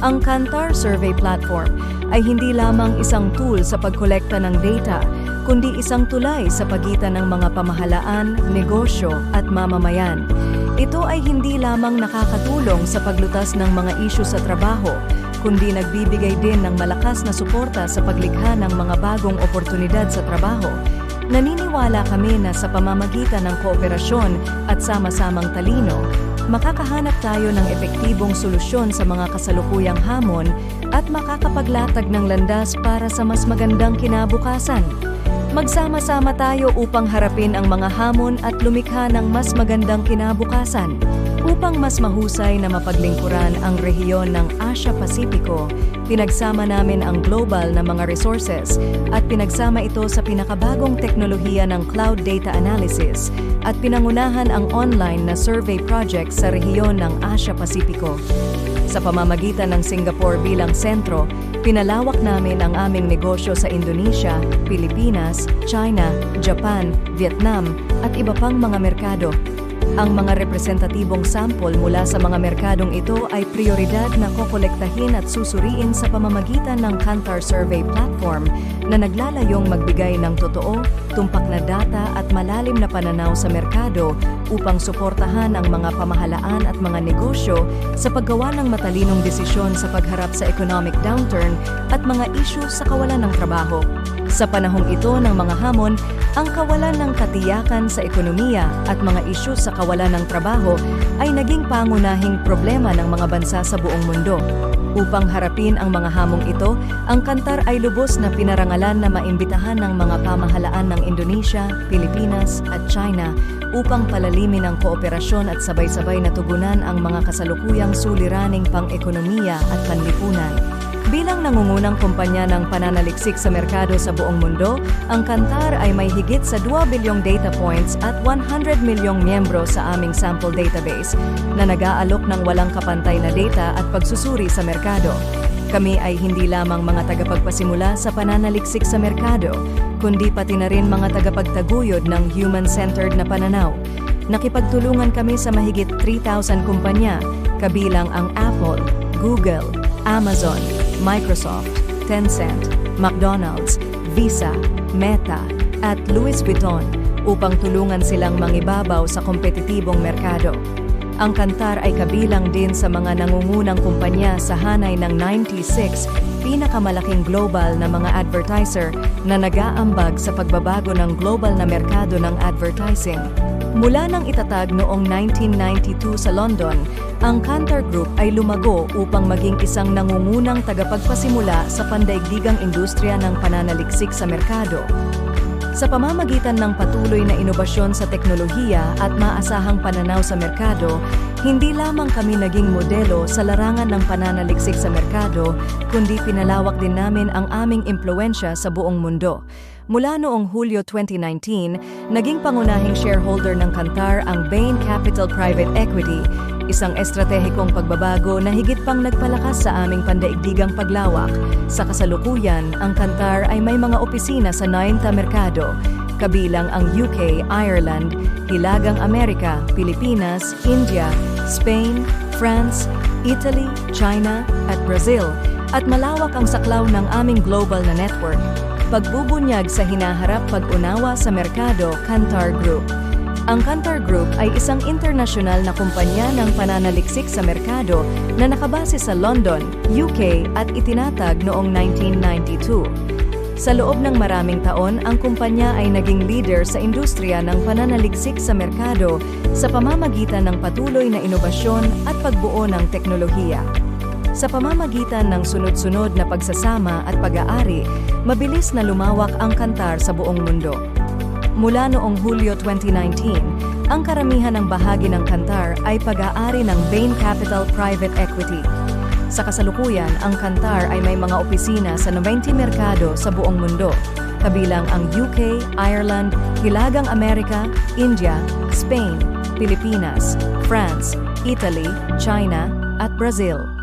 Ang Kantar Survey Platform ay hindi lamang isang tool sa pagkolekta ng data, kundi isang tulay sa pagitan ng mga pamahalaan, negosyo at mamamayan. Ito ay hindi lamang nakakatulong sa paglutas ng mga isyu sa trabaho, kundi nagbibigay din ng malakas na suporta sa paglikha ng mga bagong oportunidad sa trabaho. Naniniwala kami na sa pamamagitan ng kooperasyon at sama-samang talino, makakahanap tayo ng epektibong solusyon sa mga kasalukuyang hamon at makakapaglatag ng landas para sa mas magandang kinabukasan. Magsama-sama tayo upang harapin ang mga hamon at lumikha ng mas magandang kinabukasan. Upang mas mahusay na mapaglingkuran ang rehiyon ng Asia-Pasipiko, pinagsama namin ang global na mga resources at pinagsama ito sa pinakabagong teknolohiya ng cloud data analysis at pinangunahan ang online na survey project sa rehiyon ng Asia-Pasipiko. Sa pamamagitan ng Singapore bilang sentro, pinalawak namin ang aming negosyo sa Indonesia, Pilipinas, China, Japan, Vietnam at iba pang mga merkado. Ang mga representatibong sample mula sa mga merkadong ito ay prioridad na kokolektahin at susuriin sa pamamagitan ng Kantar Survey Platform na naglalayong magbigay ng totoo, tumpak na data at malalim na pananaw sa merkado upang suportahan ang mga pamahalaan at mga negosyo sa paggawa ng matalinong desisyon sa pagharap sa economic downturn at mga isyu sa kawalan ng trabaho. Sa panahong ito ng mga hamon, ang kawalan ng katiyakan sa ekonomiya at mga isyu sa kawalan ng trabaho ay naging pangunahing problema ng mga bansa sa buong mundo. Upang harapin ang mga hamong ito, ang Kantar ay lubos na pinarangalan na maimbitahan ng mga pamahalaan ng Indonesia, Pilipinas at China upang palalimin ang kooperasyon at sabay-sabay na tugunan ang mga kasalukuyang suliraning pang-ekonomiya at panlipunan. Bilang nangungunang kumpanya ng pananaliksik sa merkado sa buong mundo, ang Kantar ay may higit sa 2 bilyong data points at 100 milyong miyembro sa aming sample database na nag-aalok ng walang kapantay na data at pagsusuri sa merkado. Kami ay hindi lamang mga tagapagpasimula sa pananaliksik sa merkado, kundi pati na rin mga tagapagtaguyod ng human-centered na pananaw. Nakipagtulungan kami sa mahigit 3,000 kumpanya, kabilang ang Apple, Google, Amazon, Microsoft, Tencent, McDonald's, Visa, Meta, at Louis Vuitton upang tulungan silang mangibabaw sa kompetitibong merkado. Ang Kantar ay kabilang din sa mga nangungunang kumpanya sa hanay ng 96 pinakamalaking global na mga advertiser na nag-aambag sa pagbabago ng global na merkado ng advertising. Mula nang itatag noong 1992 sa London, ang Kantar Group ay lumago upang maging isang nangungunang tagapagpasimula sa pandaigdigang industriya ng pananaliksik sa merkado. Sa pamamagitan ng patuloy na inobasyon sa teknolohiya at maasahang pananaw sa merkado, hindi lamang kami naging modelo sa larangan ng pananaliksik sa merkado, kundi pinalawak din namin ang aming impluwensya sa buong mundo. Mula noong Hulyo 2019, naging pangunahing shareholder ng Kantar ang Bain Capital Private Equity, isang estratehikong pagbabago na higit pang nagpalakas sa aming pandaigdigang paglawak. Sa kasalukuyan, ang Kantar ay may mga opisina sa 9 merkado, kabilang ang UK, Ireland, Hilagang Amerika, Pilipinas, India, Spain, France, Italy, China at Brazil, at malawak ang saklaw ng aming global na network. Pagbubunyag sa hinaharap pag-unawa sa merkado, Kantar Group. Ang Kantar Group ay isang internasyonal na kumpanya ng pananaliksik sa merkado na nakabase sa London, UK at itinatag noong 1992. Sa loob ng maraming taon, ang kumpanya ay naging leader sa industriya ng pananaliksik sa merkado sa pamamagitan ng patuloy na inobasyon at pagbuo ng teknolohiya. Sa pamamagitan ng sunod-sunod na pagsasama at pag-aari, mabilis na lumawak ang Kantar sa buong mundo. Mula noong Hulyo 2019, ang karamihan ng bahagi ng Kantar ay pag-aari ng Bain Capital Private Equity. Sa kasalukuyan, ang Kantar ay may mga opisina sa 90 merkado sa buong mundo, kabilang ang UK, Ireland, Hilagang Amerika, India, Spain, Pilipinas, France, Italy, China at Brazil.